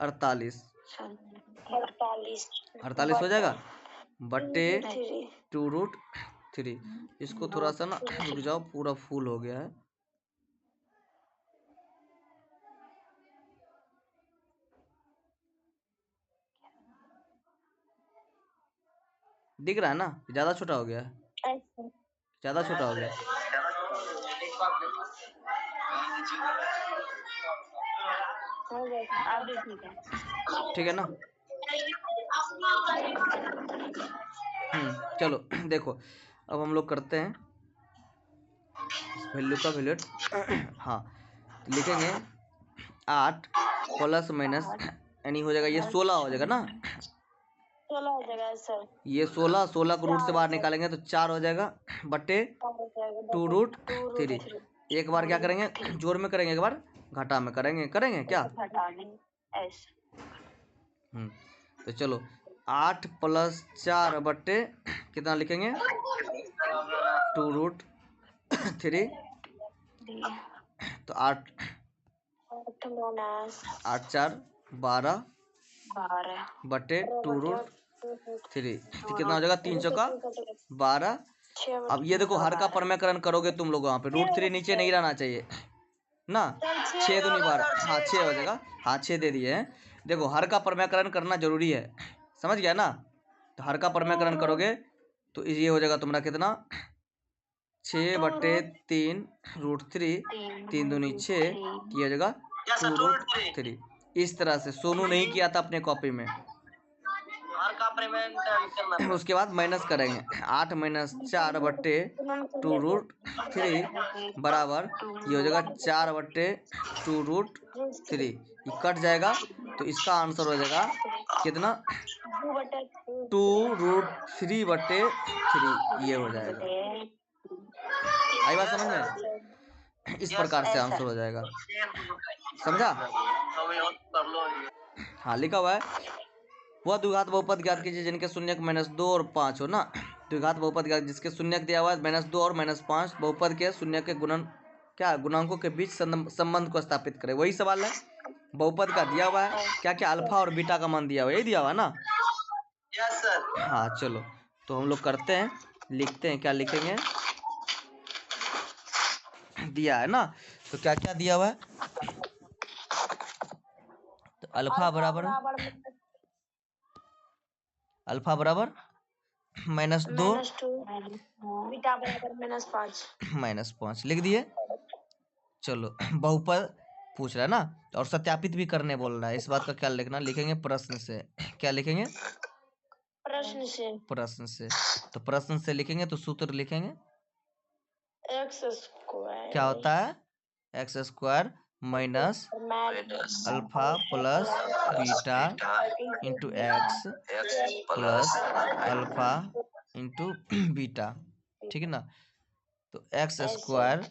48 48 हो जाएगा बट्टे 2√3। इसको थोड़ा सा ना रुक जाओ, पूरा फुल हो गया है। दिख रहा है ना, ज्यादा छोटा हो गया है, ज्यादा छोटा हो गया है। ठीक है ना। चलो देखो अब हम लोग करते हैं इस वैल्यू का वैल्यू। हाँ तो लिखेंगे 8 प्लस माइनस यानी हो जाएगा ये 16 हो जाएगा ना, 16 हो जाएगा सर। ये 16 16 को रूट से बाहर निकालेंगे तो 4 हो जाएगा बट्टे 2√3। एक बार क्या करेंगे, जोड़ में करेंगे, एक बार घटा में करेंगे, क्या। तो चलो 8 प्लस 4 बट्टे कितना लिखेंगे 2√3। तो 8 4 12 बट्टे 2√3। तो कितना हो जाएगा 3 चौका 12। अब ये देखो हर का परमेकरण करोगे तुम लोग, वहाँ पे √3 नीचे नहीं रहना चाहिए ना, 6 तो नहीं 12, हाँ 6 हो जाएगा, हाँ 6 दे दिए हैं। देखो हर का परमेकरण करना जरूरी है, समझ गया ना। तो हर का परमेकरण करोगे तो ये हो जाएगा तुम्हारा कितना 6 बट्टे 3√3, 3 दूनी 6, ये हो जाएगा 2√3। इस तरह से सोनू नहीं किया था अपने कॉपी में। उसके बाद माइनस करेंगे 8 माइनस 4 बट्टे 2√3 बराबर ये हो जाएगा 4 बट्टे 2√3। ये कट जाएगा तो इसका आंसर हो जाएगा कितना 2√3 बट्टे 3, ये हो जाएगा। आई बात समझ में, इस प्रकार से आंसर हो जाएगा, समझा। हाँ लिखा हुआ है वह द्विघात बहुपद ज्ञात कीजिए जिनके शून्यक -2 और 5 हो ना। द्विघात बहुपद ज्ञात जिसके शून्यक दिया हुआ है -2 और -5, बहुपद के शून्यक के गुणांकों के बीच संबंध को स्थापित करें। वही सवाल है, बहुपद का दिया हुआ है, क्या क्या अल्फा और बीटा का मान दिया हुआ है, यही दिया हुआ है ना। Yes sir. हाँ चलो तो हम लोग करते हैं, लिखते हैं, क्या लिखेंगे, दिया है ना। तो क्या क्या दिया हुआ है, तो अल्फा बराबर -2 बीटा बराबर -5 लिख दिए। चलो बहुपद पूछ रहा है ना, और सत्यापित भी करने बोल रहा है, इस बात का क्या लिखना, लिखेंगे प्रश्न से। क्या लिखेंगे प्रश्न से। तो प्रश्न से लिखेंगे तो सूत्र लिखेंगे, x² क्या होता है x² minus alpha plus beta into x plus alpha into beta, ठीक है ना। तो x²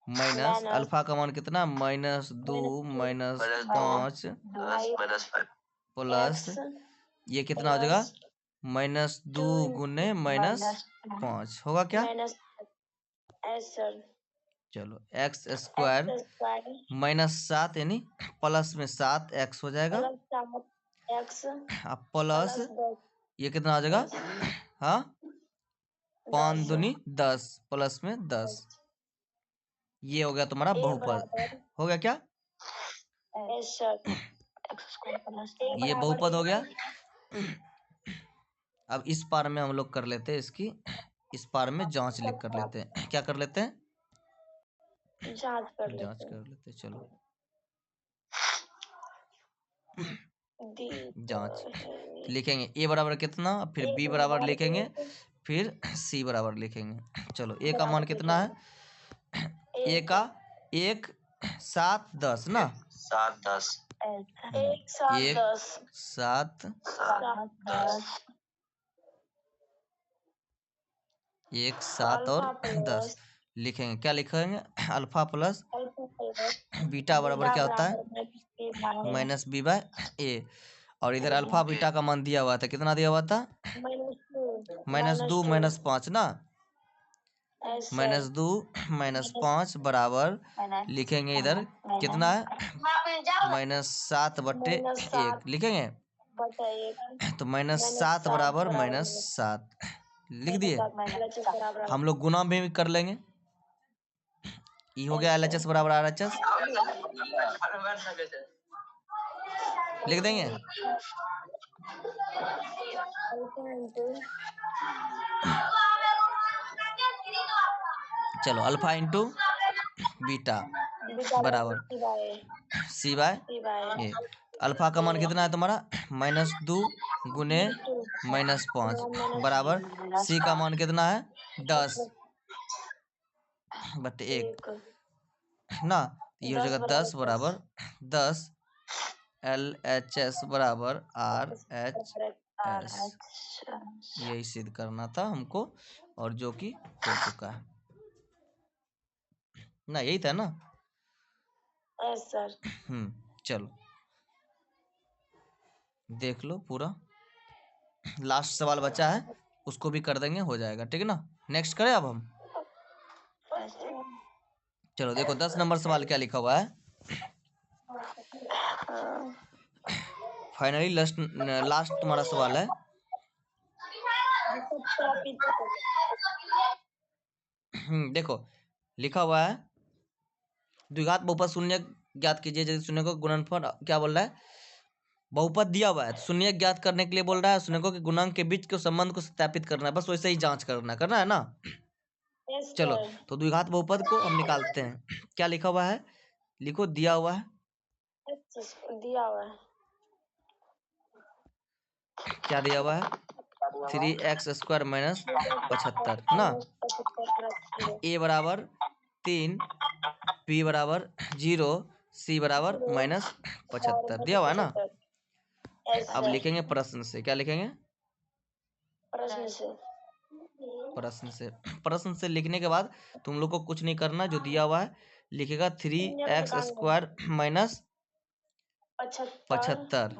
माइनस अल्फा का मान कितना -2 -5 प्लस ये कितना हो जाएगा -2 गुने -5 होगा क्या। चलो x² -7 यानी प्लस में 7 x हो जाएगा, प्लस ये कितना हो जाएगा, हाँ 5 दूनी 10 प्लस में 10, ये हो गया तुम्हारा बहुपद। हो गया क्या, ये बहुपद हो गया। अब इस पार में हम लोग कर लेते हैं इसकी, इस पार में जांच लिख कर लेते हैं, क्या कर लेते हैं, जांच कर लेते हैं। चलो जांच लिखेंगे, a बराबर कितना, फिर b बराबर लिखेंगे, फिर c बराबर लिखेंगे। चलो a का मान कितना है, a का 1 7 10 ना, 7 10 1 7 10 1 7 और 10 लिखेंगे। क्या लिखेंगे? अल्फा प्लस बीटा बराबर क्या होता है? माइनस बी बाय ए। और इधर अल्फा बीटा का मान दिया हुआ था, कितना दिया हुआ था? -2 -5 ना। -2 -5 बराबर लिखेंगे इधर कितना है? -7/1 लिखेंगे। तो -7 बराबर -7 लिख दिए। हम लोग गुना में भी कर लेंगे। ये हो गया LHS बराबर RHS, लिख देंगे। चलो अल्फा इंटू बीटा बराबर C बाय ए। अल्फा का मान कितना है तुम्हारा? -2 गुने -5 बराबर C का मान कितना है? 10/1 ना। ये हो जाएगा 10 बराबर 10 LHS बराबर RHS। यही सिद्ध करना था हमको और जो कि हो चुका है ना, यही था ना। चलो देख लो पूरा। लास्ट सवाल बचा है, उसको भी कर देंगे, हो जाएगा। ठीक है ना। नेक्स्ट करें अब हम। चलो देखो 10 नंबर सवाल क्या लिखा हुआ है। फाइनली लास्ट तुम्हारा सवाल है। देखो लिखा हुआ है द्विघात बहुपद शून्य ज्ञात कीजिए यदि शून्य को गुणनफल क्या बोल रहा है? बहुपद दिया हुआ है, शून्य ज्ञात करने के लिए बोल रहा है, शून्यकों के गुणांक के बीच के संबंध को सत्यापित करना है, बस वैसे ही जांच करना है ना। चलो तो द्विघात बहुपद को हम निकालते हैं। क्या लिखा हुआ है? लिखो, दिया हुआ है। क्या दिया हुआ है? 3x² - 75 ना। a बराबर 3, b बराबर 0, c बराबर -75 दिया हुआ है ना। अब लिखेंगे प्रश्न से। क्या लिखेंगे? प्रश्न से लिखने के बाद तुम लोग को कुछ नहीं करना, जो दिया हुआ है लिखेगा 3x² - 75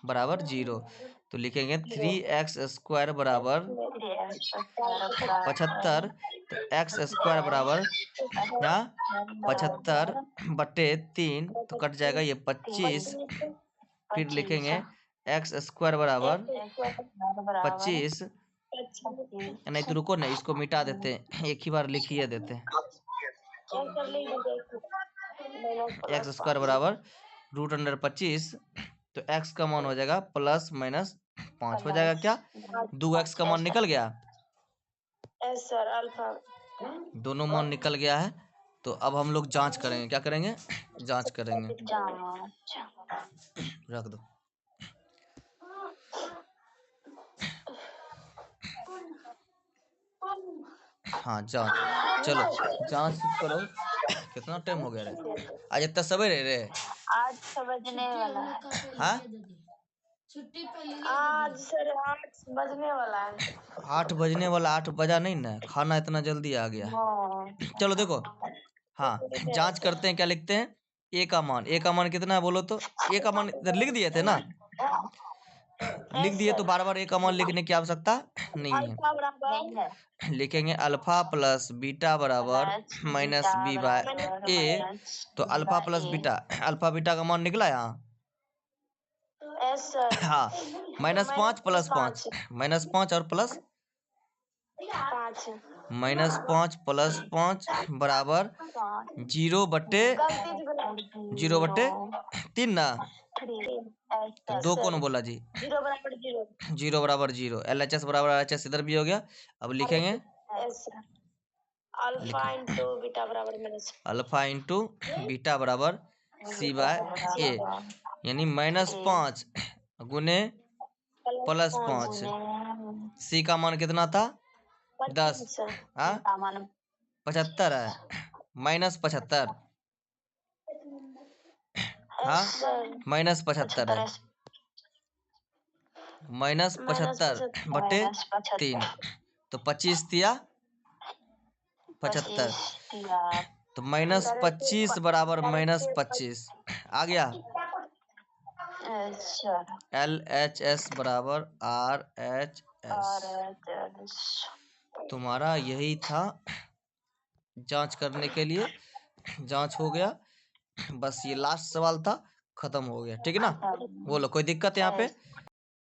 बराबर 0। तो लिखेंगे 3x² बराबर 75, तो x² बराबर यहाँ 75/3 तो कट जाएगा ये 25। फिर लिखेंगे x² बराबर 25। नहीं तो रुको ना, इसको मिटा देते हैं, एक ही बार लिख ही देते हैं। x² बराबर √25, तो x का मान हो जाएगा +-5 हो जाएगा। क्या 2x का मान निकल गया? दोनों मान निकल गया है। तो अब हम लोग जांच करेंगे। क्या करेंगे? जांच करेंगे। रख दो। हाँ जांच, चलो जांच करो। कितना टाइम हो गया रे? आज इतना सवेरे रे? आज 6 बजने वाला है। हाँ आज सर 8 बजने वाला है। 8 बजने वाला, 8 बजा नहीं ना, खाना इतना जल्दी आ गया। चलो देखो, हाँ जांच करते हैं। क्या लिखते हैं? ए का मान कितना है बोलो तो? ए का मान इधर लिख दिए थे ना, लिख दिए तो बार बार ए का मान लिखने की आवश्यकता नहीं है। लिखेंगे अल्फा प्लस बीटा बराबर -b/a। तो alpha plus beta, alpha beta का मान निकला यहाँ। हाँ -5 + 5 -5 और प्लस -5 + 5 बराबर 0/3 ना। तो 2 कौन बोला जी? 0 बराबर 0। LHS बराबर RHS इधर भी हो गया। अब लिखेंगे अल्फा इंटू बीटा बराबर C/a, यानी -5 गुने +5। C का मान कितना था? 10। हाँ 75 है, -75। हाँ -75 है, -75 बटे 3, तो 25 दिया 75, तो -25 बराबर -25 आ गया। अच्छा LHS बराबर RHS। तुम्हारा यही था जांच करने के लिए, जांच हो गया। बस ये लास्ट सवाल था, खत्म हो गया। ठीक है ना? बोलो कोई दिक्कत यहाँ पे?